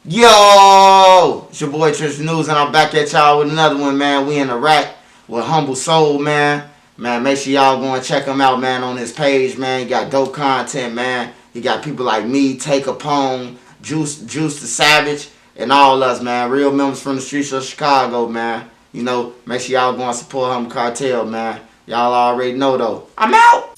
Yo, it's your boy Trish News, and I'm back at y'all with another one, man. We in the rack with AHumbleSoul, man. Man, make sure y'all go and check him out, man, on his page, man. He got dope content, man. He got people like me, Take a Pone, Juice the Savage, and all us, man. Real members from the streets of Chicago, man. You know, make sure y'all go and support Humble Cartel, man. Y'all already know, though. I'm out.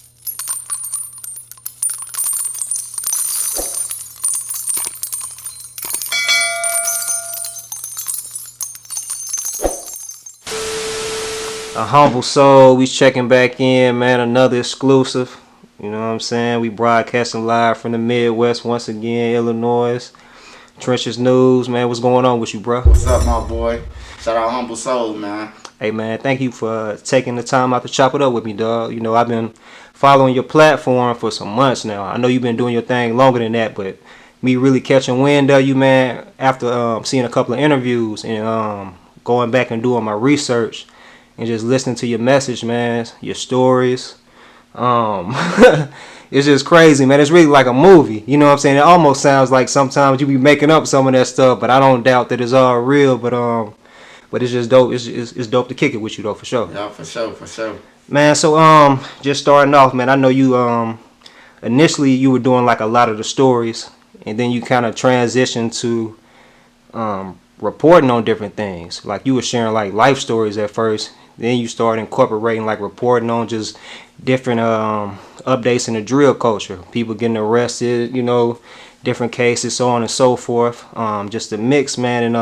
A Humble Soul, we checking back in, man. Another exclusive. You know what I'm saying? We broadcasting live from the Midwest once again, Illinois. Trenches News, man. What's going on with you, bro? What's up, my boy? Shout out AHumbleSoul, man. Hey, man, thank you for taking the time out to chop it up with me, dog. You know, I've been following your platform for some months now. I know you've been doing your thing longer than that, but me really catching wind of you, man, after seeing a couple of interviews and going back and doing my research and just listening to your message, man, your stories. It's just crazy, man. It's really like a movie. You know what I'm saying? It almost sounds like sometimes you be making up some of that stuff, but I don't doubt that it's all real. But it's just dope. It's dope to kick it with you though, for sure. Yeah, for sure. Man, so just starting off, man, I know you initially you were doing like a lot of the stories, and then you kind of transitioned to reporting on different things. Like you were sharing like life stories at first, then you started incorporating like reporting on just different updates in the drill culture, people getting arrested, you know, different cases, so on and so forth. Just a mix, man, and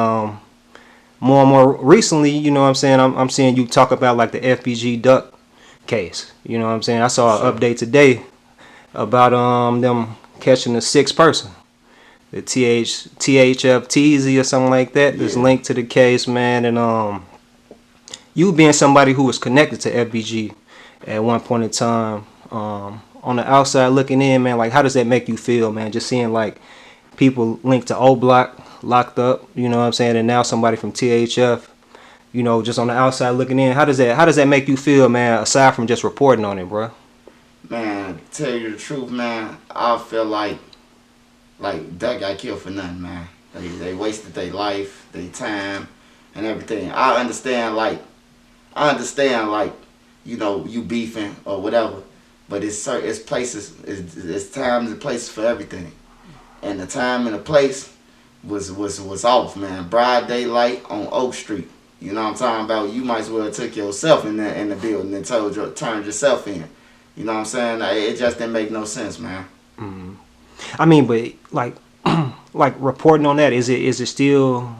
more and more recently, you know what I'm saying, I'm seeing you talk about like the FBG duck case. You know what I'm saying? I saw an update today about them catching a sixth person, the THF Teasy or something like that. There's linked to the case, man, and you being somebody who was connected to FBG at one point in time, on the outside looking in, man, like how does that make you feel, man? Just seeing like people linked to O Block locked up, you know what I'm saying, and now somebody from THF, you know, just on the outside looking in. How does that make you feel, man? Aside from just reporting on it, bro. Man, to tell you the truth, man, I feel like Duck got killed for nothing, man. They wasted their life, their time, and everything. I understand, you know, you beefing or whatever, but it's places, it's times and places for everything, and the time and the place was off, man. Broad daylight on Oak Street. You know what I'm talking about? You might as well took yourself in the building and turned yourself in. You know what I'm saying? It just didn't make no sense, man. Mm-hmm. I mean, but like like reporting on that, is it still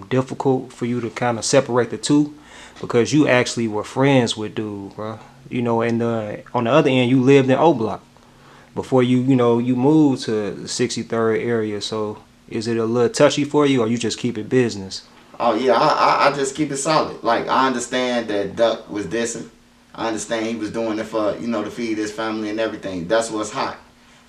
difficult for you to kind of separate the two? Because you actually were friends with dude, bro. You know, and on the other end, you lived in O Block before you moved to the 63rd area. So is it a little touchy for you, or you just keep it business? Oh yeah, I just keep it solid. Like, I understand that Duck was dissing. I understand he was doing it for, you know, to feed his family and everything. That's what's hot.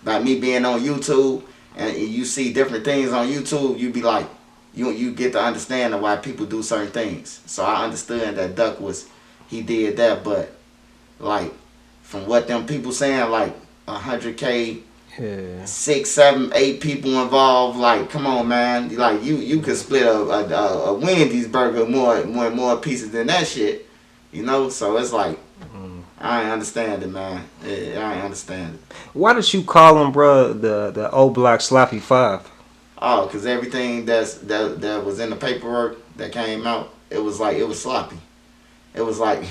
By me being on YouTube and you see different things on YouTube, you be like, you get to understand why people do certain things. So I understood that Duck he did that, but like from what them people saying, like 100K, 6, 7, 8 people involved. Like, come on, man. Like you could split a Wendy's burger more pieces than that shit. You know, so it's like I ain't understand it, man. I ain't understand it. Why did you call him, bro, the O Block Sloppy 5? Oh, because everything that was in the paperwork that came out, it was sloppy. It was like,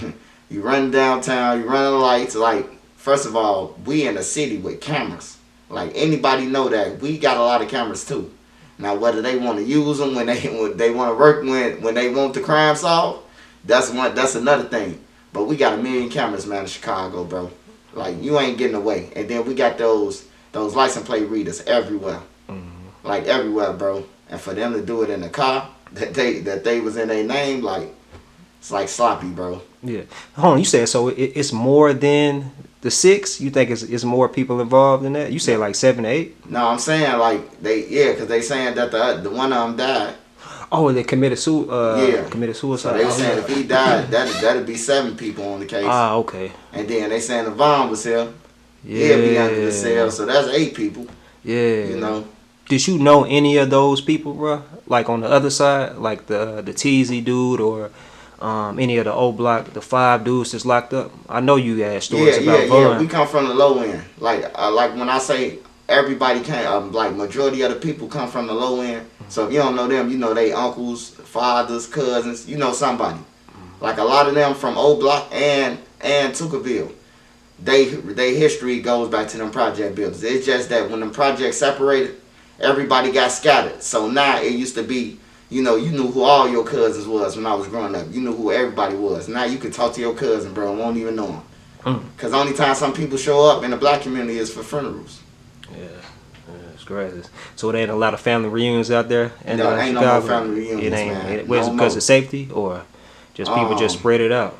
you run downtown, you run the lights. Like, first of all, we in a city with cameras. Like, anybody know that we got a lot of cameras too. Now, whether they want to use them when they want to work when they want the crime solved, that's another thing. But we got 1 million cameras, man, in Chicago, bro. Like, you ain't getting away. And then we got those license plate readers everywhere. Like, everywhere, bro. And for them to do it in the car that they was in their name, like, it's like sloppy, bro. Yeah. Hold on, you said so it's more than the 6? You think it's more people involved in that? You said like 7 to 8? No, I'm saying like because they saying that the one of them died. Oh, they committed suicide. So they were saying if he died, that'd be 7 people on the case. Ah, okay. And then they saying Vaughn was here. Yeah. He'll be under the cell, so that's 8 people. Yeah. You know. did you know any of those people, bro? Like on the other side, like the TZ dude or any of the old block, the 5 dudes that's locked up? I know you had stories about Vaughn. Yeah. We come from the low end. Like when I say everybody came, like majority of the people come from the low end. So if you don't know them, you know they uncles, fathers, cousins. You know somebody. Like a lot of them from old block and Tuckerville. They history goes back to them project buildings. It's just that when them projects separated, everybody got scattered. So now it used to be, you knew who all your cousins was when I was growing up. You knew who everybody was. Now you can talk to your cousin, bro, and won't even know him. Because the only time some people show up in the black community is for funerals. Yeah, it's crazy. So there ain't a lot of family reunions out there in No, ain't Chicago? no more family reunions, man. Was it because of safety or just people just spread it out?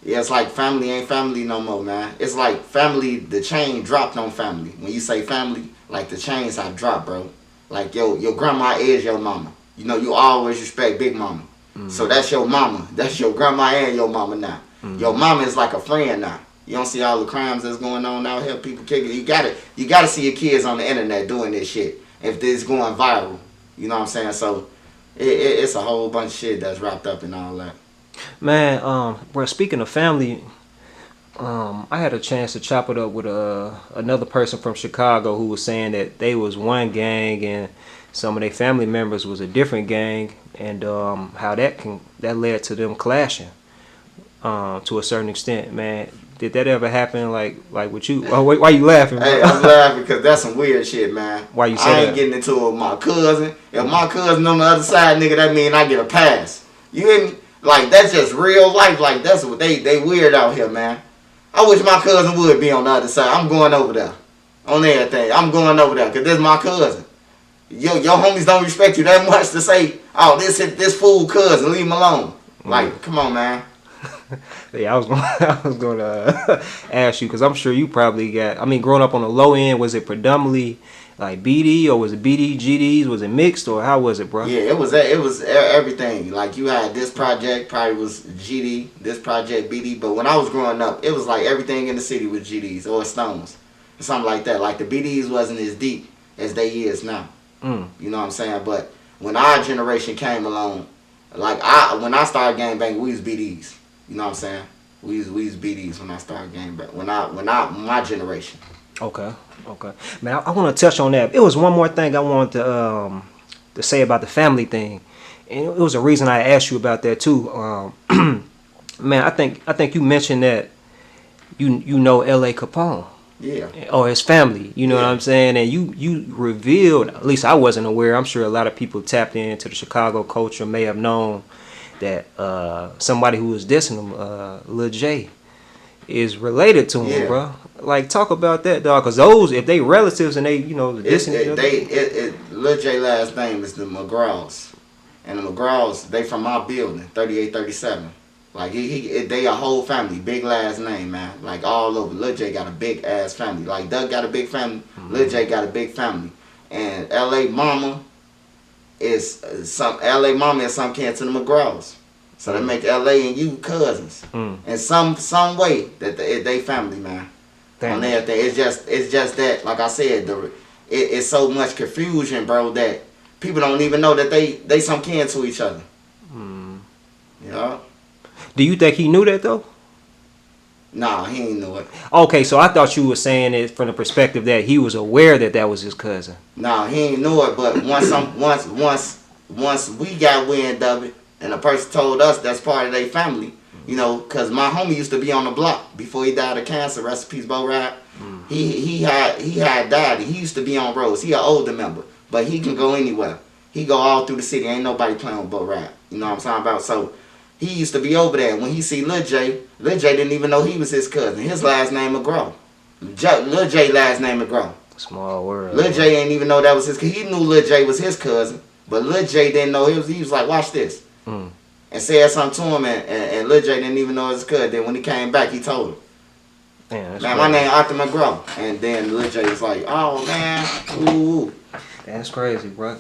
Yeah, it's like family ain't family no more, man. It's like family, the chain dropped on family. When you say family, like the chains have dropped, bro. Like your grandma is your mama. You always respect big mama. So that's your mama. That's your grandma and your mama now. Your mama is like a friend now. You don't see all the crimes that's going on out here, people kicking. You gotta see your kids on the internet doing this shit. If this is going viral. You know what I'm saying? So it's a whole bunch of shit that's wrapped up in all that. Man, bro, speaking of family, I had a chance to chop it up with another person from Chicago who was saying that they was one gang and some of their family members was a different gang, and how that led to them clashing to a certain extent. Man, did that ever happen like with you? Oh, why you laughing, bro? Hey, I'm laughing because that's some weird shit, man. Why you say I ain't that? getting into it with my cousin. If my cousin on the other side, nigga, that mean I get a pass. You hear me? Like, that's just real life. Like, that's what they weird out here, man. I wish my cousin would be on the other side. I'm going over there. On everything. I'm going over there because this is my cousin. Your homies don't respect you that much to say, oh, this fool cousin, leave him alone. Like, come on, man. Yeah, I was going to ask you because I'm sure you probably got. I mean, growing up on the low end, was it predominantly like BD or was it BD GDs? Was it mixed or how was it, bro? Yeah, it was everything. Like you had this project probably was GD, this project BD. But when I was growing up, it was like everything in the city was GDs or Stones, something like that. Like the BDs wasn't as deep as they is now. You know what I'm saying? But when our generation came along, like when I started gang banging, we was BDs. You know what I'm saying? We was BDs when I started gang banging. My generation. Okay. Man, I want to touch on that. It was one more thing I wanted to say about the family thing, and it was a reason I asked you about that too. Man, I think you mentioned that you know L.A. Capone. Yeah. Or his family. You know what I'm saying? And you revealed. At least I wasn't aware. I'm sure a lot of people tapped into the Chicago culture may have known that somebody who was dissing him, Lil J, is related to him, bro. Like, talk about that, dog. Because those, if they relatives and they, dissing each other. Lil J last name is the McGraws. And the McGraws, they from my building, 3837. Like, they a whole family, big last name, man. Like, all over. Lil J got a big ass family. Like, Doug got a big family. Lil J got a big family. And L.A. Mama is some kin to the McGraws. So they make L.A. and you cousins. In some way that they family, man. On everything. It's just that, like I said, it's so much confusion, bro, that people don't even know that they some kin to each other. You know? Do you think he knew that though? Nah, he ain't know it. Okay, so I thought you were saying it from the perspective that he was aware that was his cousin. Nah, he ain't know it, but once we got wind of it, and a person told us that's part of their family, cause my homie used to be on the block before he died of cancer. Rest in peace, Bo Rap. He had died. He used to be on roads. He an older member, but he can go anywhere. He go all through the city. Ain't nobody playing with Bo Rap. You know what I'm talking about? So he used to be over there. When he see Lil J didn't even know he was his cousin. His last name McGraw. Lil J last name McGraw. Small world. Lil J ain't even know that was his cousin. He knew Lil J was his cousin, but Lil J didn't know he was like, watch this. And said something to him, and Lil J didn't even know his cousin. Then when he came back, he told him. Man, my name Arthur McGraw. And then Lil J was like, oh, man, ooh. That's crazy, bro.